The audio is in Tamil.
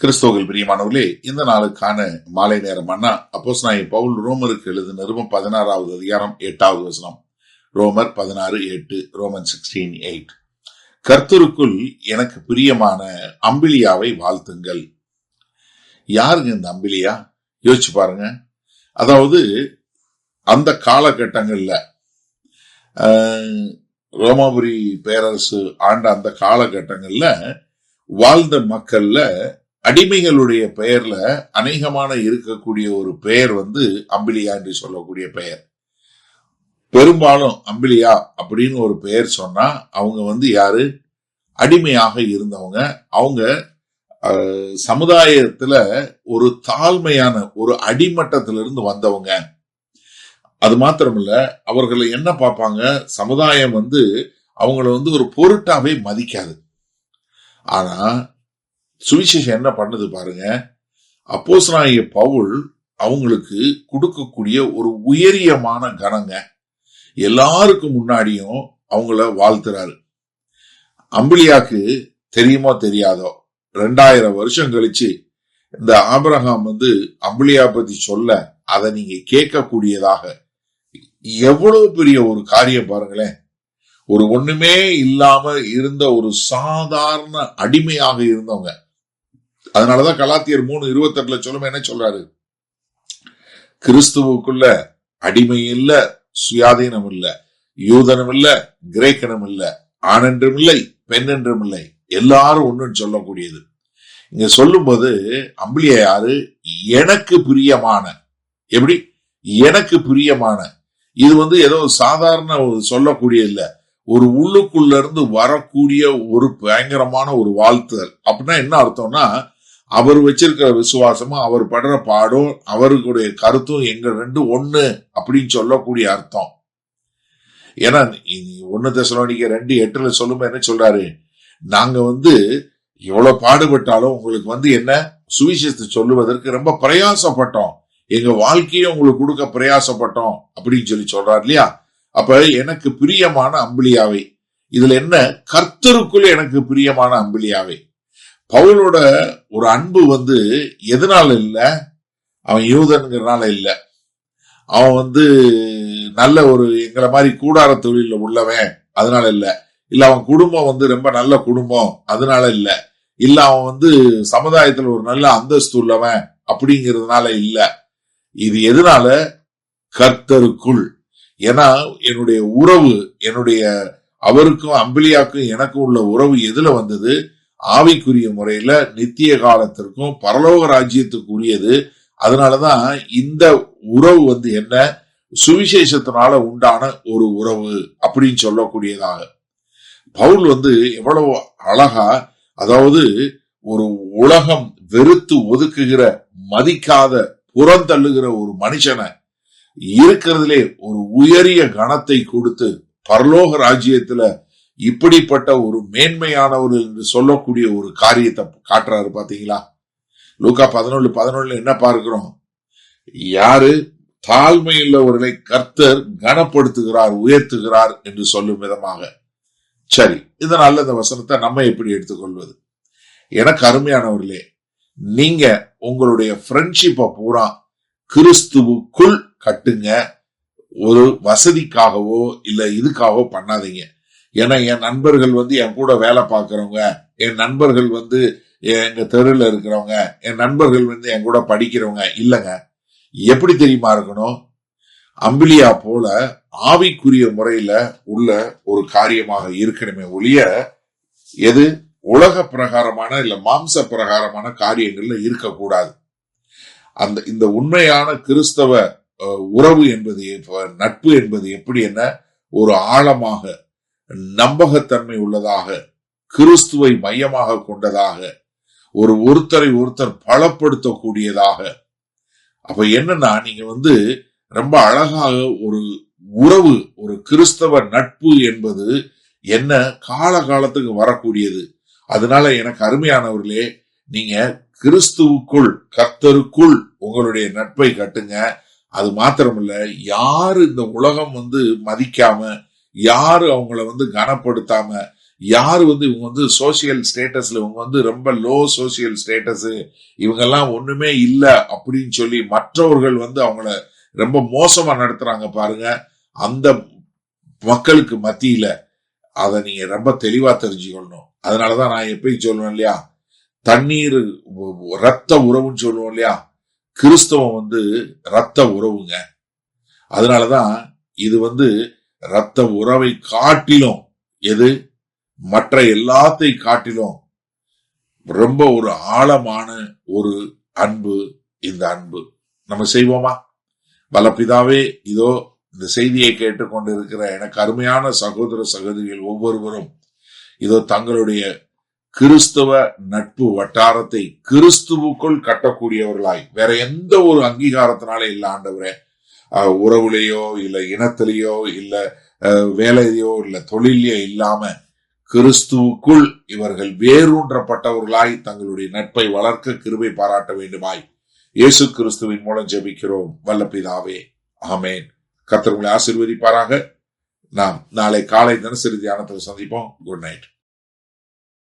கிறிஸ்துவில் பிரியமானவர்களே, இந்த நாளுக்கான மாலை நேரம் அண்ணா அப்போஸ்தலனாகிய பவுல் ரோமருக்கு எழுதின நிருபம் 16வது அதிகாரம் 8வது வசனம். ரோமர் 16:8. ரோமன் 16:8. கர்த்தருக்குள் எனக்கு பிரியமான அம்பிலியாவை வாழ்த்துங்கள். யாருங்க இந்த அம்பிலியா? யோசிச்சு பாருங்க. அதாவது அந்த காலகட்டங்கள்ல ரோமாபுரி பேரரசு ஆண்ட அந்த காலகட்டங்கள்ல வாழ்ந்த மக்கள்ல அடிமைகளுடைய பெயர்ல அநேகமான இருக்கக்கூடிய ஒரு பெயர் அம்பிலியா என்று சொல்லக்கூடிய பெயர். பெரும்பாலும் அம்பிலியா அப்படின்னு ஒரு பெயர் சொன்னா அவங்க யாரு? அடிமையாக இருந்தவங்க. அவங்க சமுதாயத்துல ஒரு தாழ்மையான ஒரு அடிமட்டத்திலிருந்து வந்தவங்க. அது மாத்திரமில்ல, அவர்களை என்ன பார்ப்பாங்க? சமுதாயம் அவங்கள ஒரு பொருட்டாவே மதிக்காது. ஆனா சுவிசேஷம் என்ன பண்ணுது பாருங்க. அப்போஸ்தலனாகிய பவுல் அவங்களுக்கு கொடுக்கக்கூடிய ஒரு உயரியமான கணங்க. எல்லாருக்கும் முன்னாடியும் அவங்கள வாழ்த்துறாரு. அம்பிலியாக்கு தெரியுமோ தெரியாதோ, 2000 வருஷம் கழிச்சு இந்த ஆபிரகாம் அம்பிலியா பத்தி சொல்ல அதை நீங்க கேட்கக்கூடியதாக எவ்வளவு பெரிய ஒரு காரியம் பாருங்களேன். ஒரு ஒண்ணுமே இல்லாம இருந்த ஒரு சாதாரண அடிமையாக இருந்தவங்க. அதனாலதான் கலாத்தியர் 3:28 சொல்லும் என்ன சொல்றாரு? கிறிஸ்துவுக்குள்ள அடிமை இல்ல, சுயாதீனம் இல்ல, யூதனும் இல்ல, கிரேக்கனும் இல்ல, ஆண் என்றும் இல்லை, பெண் என்றும் இல்லை, எல்லாரும் ஒண்ணுன்னு சொல்லக்கூடியது. இங்க சொல்லும் போது அம்பிலியா யாரு? எனக்கு பிரியமான. எப்படி? எனக்கு பிரியமான. இது ஏதோ சாதாரண சொல்லக்கூடிய இல்ல, ஒரு உள்ளுக்குள்ள இருந்து வரக்கூடிய ஒரு பயங்கரமான ஒரு வாழ்த்துதல். அப்படின்னா என்ன அர்த்தம்னா, அவர் வச்சிருக்கிற விசுவாசமும் அவர் படுற பாடும் அவருடைய கருத்தும் எங்க ரெண்டு ஒண்ணு அப்படின்னு சொல்லக்கூடிய அர்த்தம். ஏன்னா 1 தெசலோனிக்கர் 2:8 சொல்லும் என்ன சொல்றாரு? நாங்க எவ்வளவு பாடுபட்டாலும் உங்களுக்கு என்ன சுவிசேஷத்தை சொல்லுவதற்கு ரொம்ப பிரயாசப்பட்டோம், எங்க வாழ்க்கையை உங்களுக்கு கொடுக்க பிரயாசப்பட்டோம் அப்படின்னு சொல்றாரு இல்லையா? அப்ப எனக்கு பிரியமான அம்பிலியாவை, இதுல என்ன? கர்த்தருக்குள்ள எனக்கு பிரியமான அம்பிலியாவை. பவுலோட ஒரு அன்பு எதனால இல்ல? அவன் யூதன்கிறனால இல்ல, அவன் நல்ல ஒரு எங்களை மாதிரி கூடார தொழில உள்ளவன் அதனால இல்ல, இல்ல அவன் குடும்பம் ரொம்ப நல்ல குடும்பம் அதனால இல்ல, இல்ல அவன் சமுதாயத்துல ஒரு நல்ல அந்தஸ்து உள்ளவன் அப்படிங்கிறதுனால இல்ல. இது எதனால? கர்த்தருக்குள். ஏன்னா என்னுடைய உறவு, அவருக்கும் அம்பிலியாக்கும் எனக்கும் உள்ள உறவு எதுல வந்தது? ஆவிக்குரிய முறையில நித்திய காலத்திற்கும் பரலோக ராஜ்யத்துக்குரியது. அதனாலதான் இந்த உறவு என்ன? சுவிசேஷத்தினால உண்டான ஒரு உறவு அப்படின்னு சொல்லக்கூடியதாக. பவுல் எவ்வளவு அழகா, அதாவது ஒரு உலகம் வெறுத்து ஒதுக்குகிற, மதிக்காத, புறந்தள்ளுகிற ஒரு மனுஷனை இருக்கிறதுலே ஒரு உயரிய கணத்தை கொடுத்து பரலோக ராஜ்யத்துல இப்படிப்பட்ட ஒரு மேன்மையானவர் என்று சொல்லக்கூடிய ஒரு காரியத்தை காட்டுறாரு. பாத்தீங்களா? லூக்கா 11:11 என்ன பார்க்கிறோம்? யாரு? தாழ்மையுள்ளவர்களை கர்த்தர் கனப்படுத்துகிறார், உயர்த்துகிறார் என்று சொல்லும் விதமாக. சரி, இதனால இந்த வசனத்தை நம்ம எப்படி எடுத்துக்கொள்வது? எனக்கு அருமையானவர்களே, நீங்க உங்களுடைய ஃப்ரெண்ட்ஷிப்பை பூரா கிறிஸ்துவுக்குள் கட்டுங்க. ஒரு வசதிக்காகவோ இல்ல இதுக்காகவோ பண்ணாதீங்க. ஏன்னா என் நண்பர்கள் என் கூட வேலை பார்க்கறவங்க, என் நண்பர்கள் எங்க தெருவில் இருக்கிறவங்க, என் நண்பர்கள் என் கூட படிக்கிறவங்க இல்லங்க. எப்படி தெரியுமா இருக்கணும்? அம்பிலியா போல ஆவிக்குரிய முறையில உள்ள ஒரு காரியமாக இருக்கணுமே ஒழிய எது உலக பிரகாரமான இல்ல மாம்ச பிரகாரமான காரியங்கள்ல இருக்கக்கூடாது. இந்த உண்மையான கிறிஸ்தவ உறவு என்பது, நட்பு என்பது எப்படி என்ன? ஒரு ஆழமாக, நம்பகத்தன்மை உள்ளதாக, கிறிஸ்துவை மையமாக கொண்டதாக, ஒருத்தரை ஒருத்தர் பலப்படுத்தக்கூடியதாக. அப்ப என்னன்னா, நீங்க ரொம்ப அழகாக ஒரு உறவு, ஒரு கிறிஸ்தவ நட்பு என்பது என்ன? காலகாலத்துக்கு வரக்கூடியது. அதனால எனக்கு அருமையானவர்களே, நீங்க கிறிஸ்துவுக்குள், கர்த்தருக்குள் உங்களுடைய நட்பை கட்டுங்க. அது மாத்திரமில்ல, யாரு இந்த உலகம் மதிக்காம, யாரு அவங்கள கனப்படுத்தாம, யாரு இவங்க சோசியல் ஸ்டேட்டஸ்ல இவங்க ரொம்ப லோ சோசியல் ஸ்டேட்டஸ், இவங்கெல்லாம் ஒண்ணுமே இல்ல அப்படின்னு சொல்லி மற்றவர்கள் அவங்கள ரொம்ப மோசமா நடத்துறாங்க பாருங்க. அந்த மக்களுக்கு மத்தியில அதை நீங்க ரொம்ப தெளிவா தெரிஞ்சுக்கணும். அதனாலதான் நான் எப்பயும் சொல்லுவேன் இல்லையா, தண்ணீர் ரத்த உறவுன்னு சொல்லுவோம் இல்லையா, கிறிஸ்தவம் ரத்த உறவுங்க. அதனாலதான் இது ரத்த உறவை காட்டிலும், எது மற்ற எல்லாத்தை காட்டிலும் ரொம்ப ஒரு ஆழமான ஒரு அன்பு இந்த அன்பு. நம்ம செய்வோமா? வல்லபிதாவே, இதோ இந்த செய்தியை கேட்டுக்கொண்டு இருக்கிற எனக்கு அருமையான சகோதர சகோதரிகள் ஒவ்வொருவரும் இதோ தங்களுடைய கிறிஸ்தவ நட்பு வட்டாரத்தை கிறிஸ்துவுக்குள் கட்டக்கூடியவர்களாய், வேற எந்த ஒரு அங்கீகாரத்தினாலே இல்ல ஆண்டவரே, உறவுலையோ இல்ல இனத்திலேயோ இல்ல வேலையோ இல்ல தொழிலையோ இல்லாம கிறிஸ்துவுக்குள் இவர்கள் வேரூன்றப்பட்டவர்களாய் தங்களுடைய நட்பை வளர்க்க கிருபை பாராட்ட வேண்டுமாய் இயேசு கிறிஸ்துவின் மூலம் ஜெபிக்கிறோம் வல்ல பிதாவே, ஆமேன். கர்த்தர் உங்களை ஆசீர்வதிப்பாராக. நாம் நாளை காலை தினசரி தியானத்தில் சந்திப்போம். Good night.